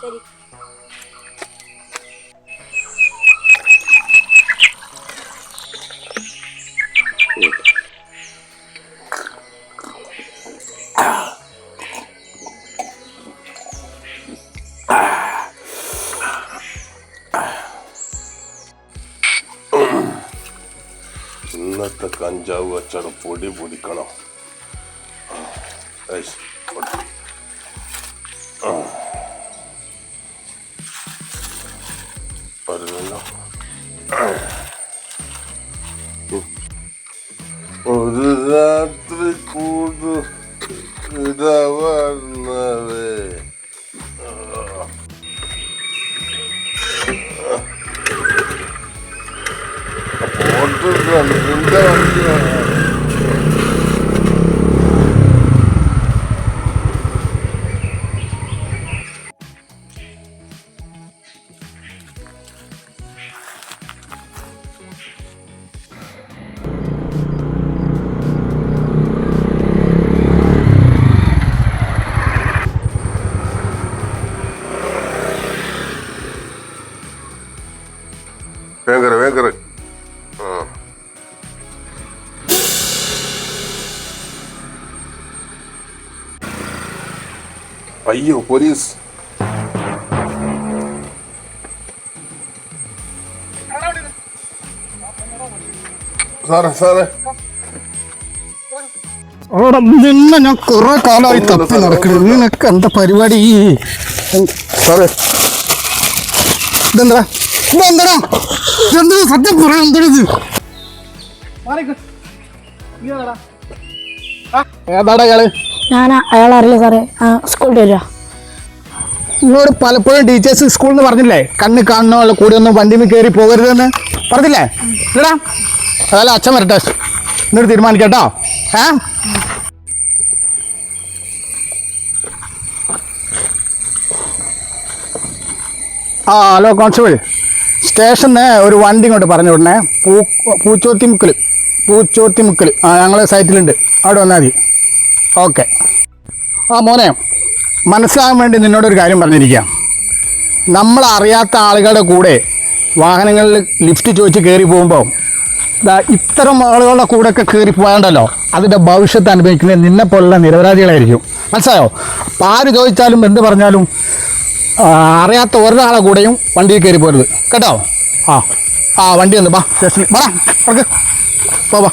ശരി. ഇന്നത്തെ കഞ്ചാവ് അച്ചാർ പൊടിക്കണം. ഒരു രാത്രി കൂട് ഇടവന്നവേ നിന്റെ വണ്ടിയാണ്. വേഗര അയ്യോ പോലീസ്. സാറേ അവിടെ നിന്നെ ഞാൻ കുറെ കാലമായി തപ്പി നടക്കുന്നത്. നിനക്ക് എന്താ പരിപാടി? സാറേ ഇതെന്താ സത്യം പറയാൻ എന്തത്? ഏതാടാ അയാള്? ഞാൻ അയാൾ അറിയില്ല സാറേ. സ്കൂളിൽ വരിക. നിങ്ങളോട് പലപ്പോഴും ടീച്ചേഴ്സ് സ്കൂളിൽ നിന്ന് പറഞ്ഞില്ലേ കണ്ണ് കാണണോ അല്ല കൂടെ ഒന്നും വണ്ടിയിൽ കയറി പോകരുതെന്ന് പറഞ്ഞില്ലേ? ഇല്ലടാ അതല്ല അച്ഛൻ വരട്ടെ എന്നിട്ട് തീരുമാനിക്കട്ടോ. ഹലോ കോൺസ്റ്റബിൾ, സ്റ്റേഷന് ഒരു വണ്ടി ഇങ്ങോട്ട് പറഞ്ഞു വിടണേ. പൂച്ചോത്തിമുക്കൽ ഞങ്ങൾ സൈറ്റിലുണ്ട്, അവിടെ വന്നാൽ മതി. ഓക്കെ. മോനെ, മനസ്സിലാകാൻ വേണ്ടി നിന്നോടൊരു കാര്യം പറഞ്ഞിരിക്കുക. നമ്മളറിയാത്ത ആളുകളുടെ കൂടെ വാഹനങ്ങളിൽ ലിഫ്റ്റ് ചോദിച്ച് കയറി പോകുമ്പോൾ ഇത്തരം ആളുകളുടെ കൂടെയൊക്കെ കയറി പോയാണ്ടല്ലോ അതിൻ്റെ ഭവിഷ്യത്ത് അനുഭവിക്കുന്നത് നിന്നെ പോലുള്ള നിരപരാധികളായിരിക്കും. മനസ്സിലായോ? അപ്പം ആര് ചോദിച്ചാലും എന്ത് പറഞ്ഞാലും അറിയാത്ത ഒരാളെ കൂടെയും വണ്ടിയിൽ കയറി പോരുത് കേട്ടോ. വണ്ടി ഒന്ന് സ്റ്റേഷനിൽ വാ.